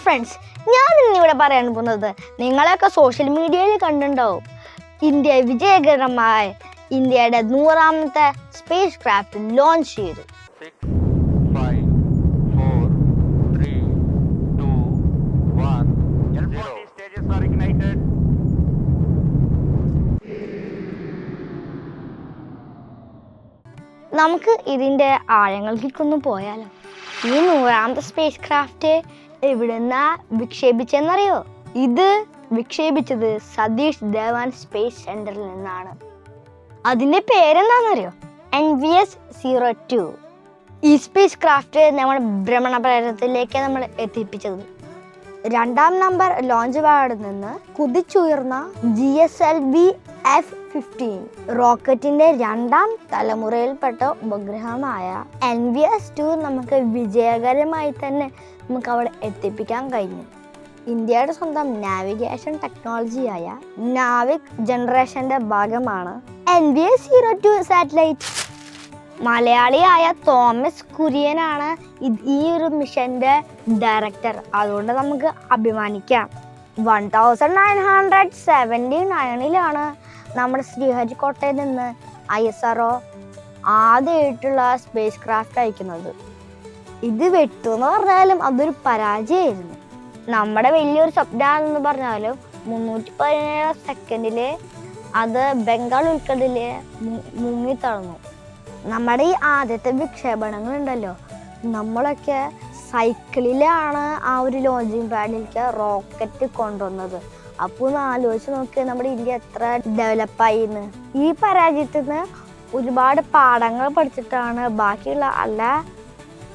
Friends, ഞാൻ ഇന്നിവിടെ പറയാൻ പോകുന്നത് നിങ്ങളൊക്കെ സോഷ്യൽ മീഡിയയിൽ കണ്ടിട്ടുണ്ടാവും. ഇന്ത്യ വിജയകരമായി ഇന്ത്യയുടെ 100ാമത്തെ സ്പേസ് ക്രാഫ്റ്റ് ലോഞ്ച് ചെയ്തു. 6, 5, 4, 3, 2, 1, 0. Stages are ignited. നമുക്ക് ഇതിൻ്റെ ആഴങ്ങളിലേക്കൊന്ന് പോയാലോ. ഈ 100ാമത്തെ സ്പേസ് ക്രാഫ്റ്റ് എവിടുന്നാ വിക്ഷേപിച്ചെന്നറിയോ? ഇത് വിക്ഷേപിച്ചത് സതീഷ് ധവാൻ സ്പേസ് സെന്ററിൽ നിന്നാണ്. അതിൻ്റെ പേരെന്താണെന്നറിയോ? NVS-02. ഈ സ്പേസ് ക്രാഫ്റ്റ് നമ്മുടെ ഭ്രമണപഥത്തിലേക്ക് നമ്മൾ എത്തിപ്പിച്ചത്. 2ാം നമ്പർ ലോഞ്ച് പാഡിൽ നിന്ന് കുതിച്ചുയർന്ന GSLV F-15 റോക്കറ്റിന്റെ 2ാം തലമുറയിൽപ്പെട്ട ഉപഗ്രഹമായ NVS-2 നമുക്ക് വിജയകരമായി തന്നെ നമുക്ക് അവിടെ എത്തിപ്പിക്കാൻ കഴിഞ്ഞു. ഇന്ത്യയുടെ സ്വന്തം നാവിഗേഷൻ ടെക്നോളജിയായ നാവിക് ജനറേഷന്റെ ഭാഗമാണ് NVS-02 സാറ്റലൈറ്റ്. മലയാളിയായ തോമസ് കുര്യനാണ് ഈ ഒരു മിഷന്റെ ഡയറക്ടർ. അതുകൊണ്ട് നമുക്ക് അഭിമാനിക്കാം. 1979 നമ്മുടെ ശ്രീഹരിക്കോട്ടയിൽ നിന്ന് ISRO ആദ്യമായിട്ടുള്ള സ്പേസ് ക്രാഫ്റ്റ് അയക്കുന്നത്. ഇത് വെട്ടുമെന്ന് പറഞ്ഞാലും അതൊരു പരാജയമായിരുന്നു. നമ്മുടെ വലിയൊരു സ്വപ്നമെന്ന് പറഞ്ഞാലും 317 സെക്കൻഡിൽ അത് ബംഗാൾ ഉൾക്കടലിൽ മുങ്ങിത്തളർന്നു. നമ്മുടെ ഈ ആദ്യത്തെ വിക്ഷേപണങ്ങളുണ്ടല്ലോ, നമ്മളൊക്കെ സൈക്കിളിലാണ് ആ ഒരു ലോഞ്ചിങ് പാഡിലേക്ക് റോക്കറ്റ് കൊണ്ടുവന്നത്. അപ്പോൾ ഒന്ന് ആലോചിച്ച് നോക്കിയാൽ നമ്മുടെ ഇന്ത്യ എത്ര ഡെവലപ്പായിന്ന്. ഈ പരാജയത്തിൽ നിന്ന് ഒരുപാട് പാഠങ്ങൾ പഠിച്ചിട്ടാണ് ബാക്കിയുള്ള എല്ലാ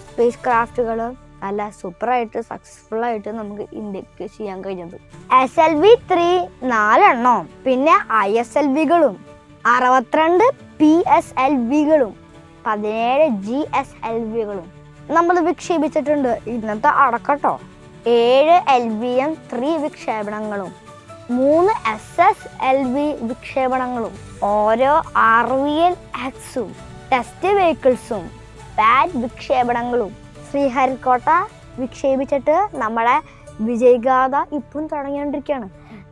സ്പേസ് ക്രാഫ്റ്റുകളും നല്ല സൂപ്പറായിട്ട് സക്സസ്ഫുള്ളായിട്ട് നമുക്ക് ഇന്ത്യക്ക് ചെയ്യാൻ കഴിഞ്ഞത്. SLV-3 4 പിന്നെ ISLV-കളും 62 PSLV-കളും 17 GSLV-കളും നമ്മൾ വിക്ഷേപിച്ചിട്ടുണ്ട്. ഇന്നത്തെ അടക്കട്ടോ 7 LVM-3 വിക്ഷേപണങ്ങളും 3 SSLV വിക്ഷേപണങ്ങളും ഓരോ RVL-Xഉം ടെസ്റ്റ് വെഹിക്കിൾസും പാഡ് വിക്ഷേപണങ്ങളും ശ്രീഹരിക്കോട്ട വിക്ഷേപിച്ചിട്ട് നമ്മളെ വിജയഗാഥ ഇപ്പം തുടങ്ങിക്കൊണ്ടിരിക്കുകയാണ്.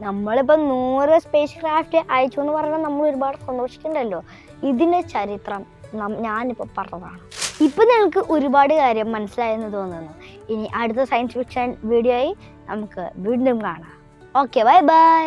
നമ്മളിപ്പോൾ 100 സ്പേസ് ക്രാഫ്റ്റ് അയച്ചു എന്ന് പറഞ്ഞാൽ നമ്മൾ ഒരുപാട് സന്തോഷിക്കുന്നുണ്ടല്ലോ. ഇതിൻ്റെ ചരിത്രം ഞാനിപ്പോൾ പറഞ്ഞതാണ്. ഇപ്പം നിങ്ങൾക്ക് ഒരുപാട് കാര്യം മനസ്സിലായെന്ന് തോന്നുന്നു. ഇനി അടുത്ത സയൻസ് ഫിക്ഷൻ വീഡിയോയിൽ നമുക്ക് വീണ്ടും കാണാം. Okay, bye bye.